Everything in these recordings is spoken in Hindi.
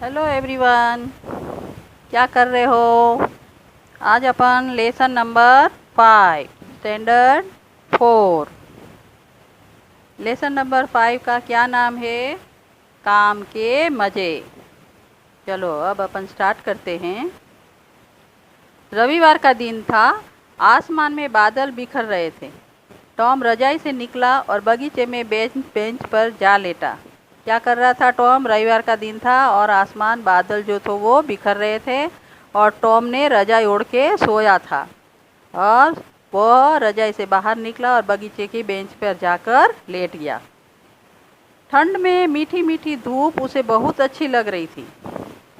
हेलो एवरीवन, क्या कर रहे हो? आज अपन lesson number 5 standard 4 lesson number 5 का क्या नाम है? काम के मज़े। चलो अब अपन स्टार्ट करते हैं। रविवार का दिन था। आसमान में बादल बिखर रहे थे। टॉम रजाई से निकला और बगीचे में बेंच पर जा लेटा। क्या कर रहा था टॉम? रविवार का दिन था और आसमान बादल जो थे वो बिखर रहे थे और टॉम ने रजाई ओढ़ के सोया था। और वह रजाई से बाहर निकला और बगीचे की बेंच पर जाकर लेट गया। ठंड में मीठी मीठी धूप उसे बहुत अच्छी लग रही थी।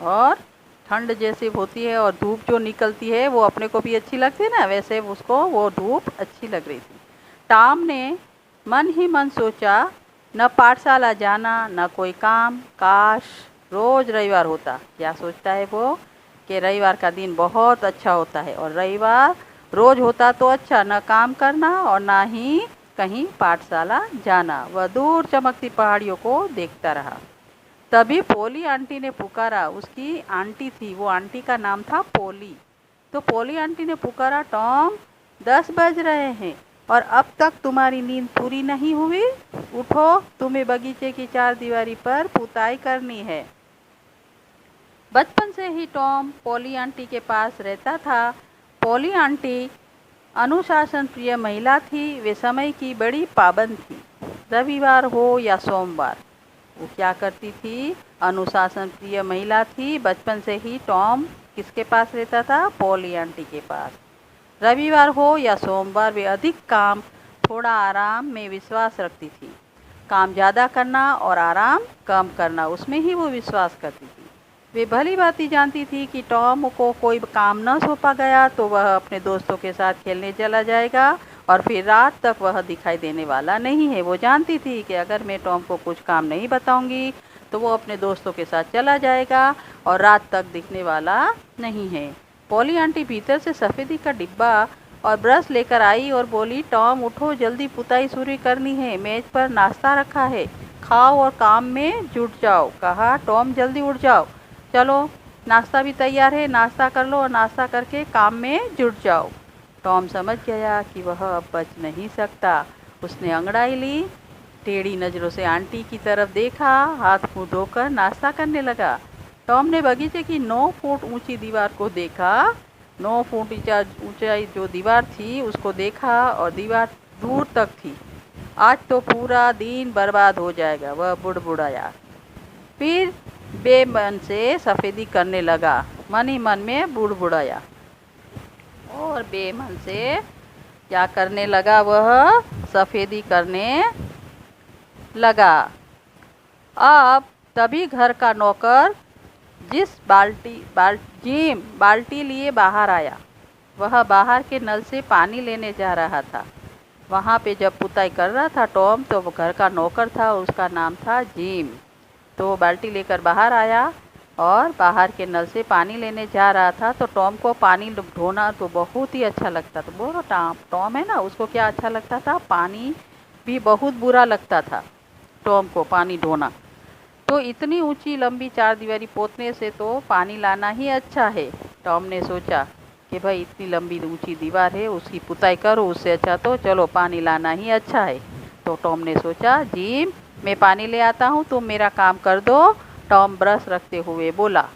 और ठंड जैसे होती है और धूप जो निकलती है वो अपने को भी अच्छी लगती है ना, वैसे उसको वो धूप अच्छी लग रही थी। टॉम ने मन ही मन सोचा, न पाठशाला जाना न कोई काम, काश रोज रविवार होता। क्या सोचता है वो? कि रविवार का दिन बहुत अच्छा होता है और रविवार रोज होता तो अच्छा, न काम करना और ना ही कहीं पाठशाला जाना। वह दूर चमकती पहाड़ियों को देखता रहा। तभी पोली आंटी ने पुकारा। उसकी आंटी थी, वो आंटी का नाम था पोली। तो पोली आंटी ने पुकारा, टॉम 10 बज रहे हैं और अब तक तुम्हारी नींद पूरी नहीं हुई। उठो, तुम्हें बगीचे की चार दीवारी पर पुताई करनी है। बचपन से ही टॉम पोली आंटी के पास रहता था। पोली आंटी अनुशासन प्रिय महिला थी। वे समय की बड़ी पाबंद थी। रविवार हो या सोमवार, वो क्या करती थी? अनुशासन प्रिय महिला थी। बचपन से ही टॉम किसके पास रहता था? पोली आंटी के पास। रविवार हो या सोमवार, वे अधिक काम थोड़ा आराम में विश्वास रखती थी। काम ज़्यादा करना और आराम कम करना, उसमें ही वो विश्वास करती थी। वे भली भांति जानती थी कि टॉम को कोई काम न सौंपा गया तो वह अपने दोस्तों के साथ खेलने चला जाएगा और फिर रात तक वह दिखाई देने वाला नहीं है। वो जानती थी कि अगर मैं टॉम को कुछ काम नहीं बताऊंगी तो वो अपने दोस्तों के साथ चला जाएगा और रात तक दिखने वाला नहीं है। पोली आंटी भीतर से सफ़ेदी का डिब्बा और ब्रश लेकर आई और बोली, टॉम उठो, जल्दी पुताई शुरू करनी है। मेज पर नाश्ता रखा है, खाओ और काम में जुट जाओ। कहा, टॉम जल्दी उठ जाओ, चलो नाश्ता भी तैयार है, नाश्ता कर लो और नाश्ता करके काम में जुट जाओ। टॉम समझ गया कि वह अब बच नहीं सकता। उसने अंगड़ाई ली, टेढ़ी नज़रों से आंटी की तरफ देखा, हाथ मुँह धोकर नाश्ता करने लगा। टॉम ने बगीचे की 9 फुट ऊंची दीवार को देखा। 9 फुट ऊंचाई जो दीवार थी उसको देखा और दीवार दूर तक थी। आज तो पूरा दिन बर्बाद हो जाएगा, वह बुड़बुड़ाया। फिर बेमन से सफ़ेदी करने लगा। मन ही मन में बुड़बुड़ाया और बेमन से क्या करने लगा? वह सफ़ेदी करने लगा। अब तभी घर का नौकर जिस जिम बाल्टी लिए बाहर आया। वह बाहर के नल से पानी लेने जा रहा था। वहाँ पे जब पुताई कर रहा था टॉम, तो वो घर का नौकर था, उसका नाम था जिम। तो वो बाल्टी लेकर बाहर आया और बाहर के नल से पानी लेने जा रहा था। तो टॉम को पानी ढोना तो बहुत ही अच्छा लगता था। वो टॉम है ना, उसको क्या अच्छा लगता था? पानी भी बहुत बुरा लगता था टॉम को पानी ढोना। तो इतनी ऊंची लंबी चार दीवारी पोतने से तो पानी लाना ही अच्छा है। टॉम ने सोचा कि भाई इतनी लंबी ऊंची दीवार है, उसकी पुताई करो, उससे अच्छा तो चलो पानी लाना ही अच्छा है। तो टॉम ने सोचा, जिम मैं पानी ले आता हूँ, तुम मेरा काम कर दो। टॉम ब्रश रखते हुए बोला,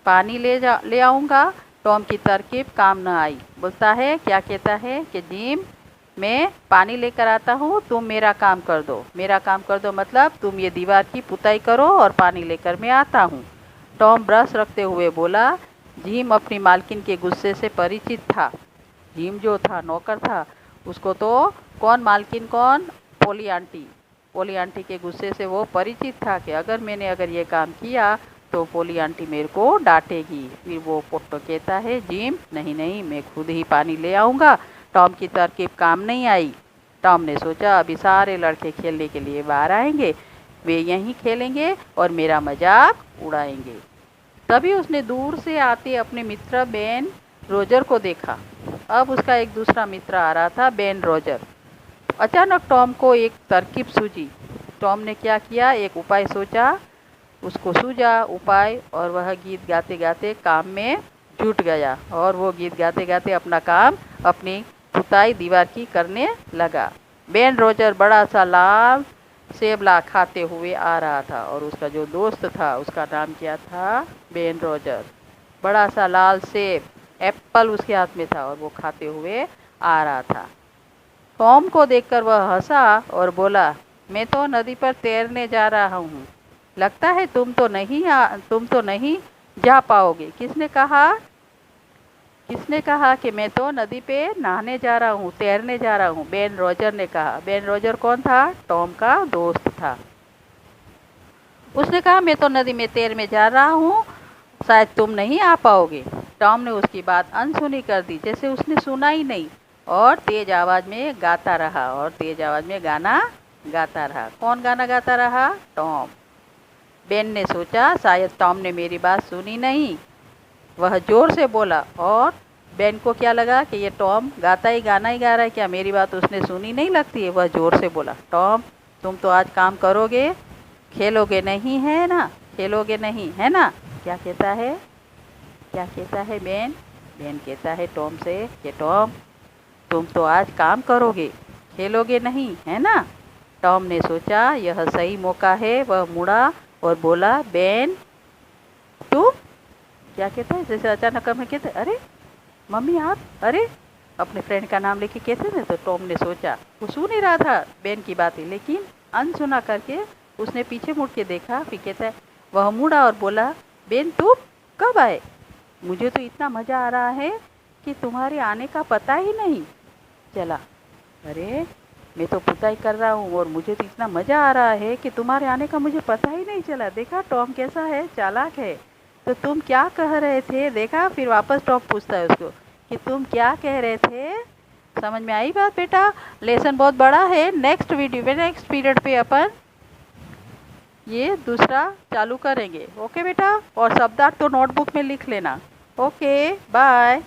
पानी ले आऊँगा। टॉम की तरकीब काम न आई। बोलता है, क्या कहता है कि जिम मैं पानी लेकर आता हूँ, तुम मेरा काम कर दो। मेरा काम कर दो मतलब तुम ये दीवार की पुताई करो और पानी लेकर मैं आता हूँ। टॉम ब्रश रखते हुए बोला। जिम अपनी मालकिन के गुस्से से परिचित था। जिम जो था नौकर था, उसको तो कौन मालकिन कौन? पोली आंटी। पोली आंटी के गुस्से से वो परिचित था कि अगर ये काम किया तो पोली आंटी मेरे को डांटेगी। फिर वो पोट्टो कहता है, जिम नहीं नहीं, मैं खुद ही पानी ले आऊँगा। टॉम की तरकीब काम नहीं आई। टॉम ने सोचा, अभी सारे लड़के खेलने के लिए बाहर आएंगे, वे यहीं खेलेंगे और मेरा मजाक उड़ाएंगे। तभी उसने दूर से आते अपने मित्र बेन रोजर को देखा। अब उसका एक दूसरा मित्र आ रहा था, बेन रोजर। अचानक टॉम को एक तरकीब सूझी। टॉम ने क्या किया? एक उपाय सोचा। उसको सूझा उपाय और वह गीत गाते गाते काम में जुट गया और वो गीत गाते गाते अपना काम अपनी पुताई दीवार की करने लगा। बेन रोजर बड़ा सा लाल सेबला खाते हुए आ रहा था और उसका जो दोस्त था उसका नाम क्या था? Ben Roger. बड़ा सा लाल सेब एप्पल उसके हाथ में था और वो खाते हुए आ रहा था। टॉम को देखकर वह हंसा और बोला, मैं तो नदी पर तैरने जा रहा हूँ। लगता है तुम तो नहीं जा पाओगे। किसने कहा? किसने कहा कि मैं तो नदी पे नहाने जा रहा हूँ, तैरने जा रहा हूँ? बेन रोजर ने कहा। बेन रोजर कौन था? टॉम का दोस्त था। उसने कहा, मैं तो नदी में तैरने जा रहा हूँ, शायद तुम नहीं आ पाओगे। टॉम ने उसकी बात अनसुनी कर दी, जैसे उसने सुना ही नहीं, और तेज आवाज में गाता रहा और तेज आवाज में गाना गाता रहा। कौन गाना गाता रहा? टॉम। बेन ने सोचा शायद टॉम ने मेरी बात सुनी नहीं। वह जोर से बोला और बेन को क्या लगा कि ये टॉम गाता ही गाना ही गा रहा है, क्या मेरी बात उसने सुनी नहीं लगती है? वह जोर से बोला, टॉम तुम तो आज काम करोगे, खेलोगे नहीं है ना? खेलोगे नहीं है ना? क्या कहता है? क्या कहता है बेन? बेन कहता है टॉम से कि टॉम तुम तो आज काम करोगे, खेलोगे नहीं है ना? टॉम ने सोचा यह सही मौका है। वह मुड़ा और बोला, बेन तुम? क्या कहता है? जैसे अचानक हमें कहते, अरे मम्मी आप? अरे अपने फ्रेंड का नाम लेके कहते थे। तो टॉम ने सोचा, वो सुन ही रहा था बेन की बातें, लेकिन अनसुना करके उसने पीछे मुड़ के देखा। फिर कहता है, वह मुड़ा और बोला, बेन तुम कब आए? मुझे तो इतना मज़ा आ रहा है कि तुम्हारे आने का पता ही नहीं चला। अरे मैं तो पुताई कर रहा हूँ और मुझे तो इतना मज़ा आ रहा है कि तुम्हारे आने का मुझे पता ही नहीं चला। देखा टॉम कैसा है, चालाक है। तो तुम क्या कह रहे थे? देखा, फिर वापस टॉम पूछता है उसको कि तुम क्या कह रहे थे? समझ में आई बात बेटा? लेसन बहुत बड़ा है। नेक्स्ट वीडियो में नेक्स्ट पीरियड पे अपन ये दूसरा चालू करेंगे। ओके बेटा? और शब्दार्थ तो नोटबुक में लिख लेना। Okay bye.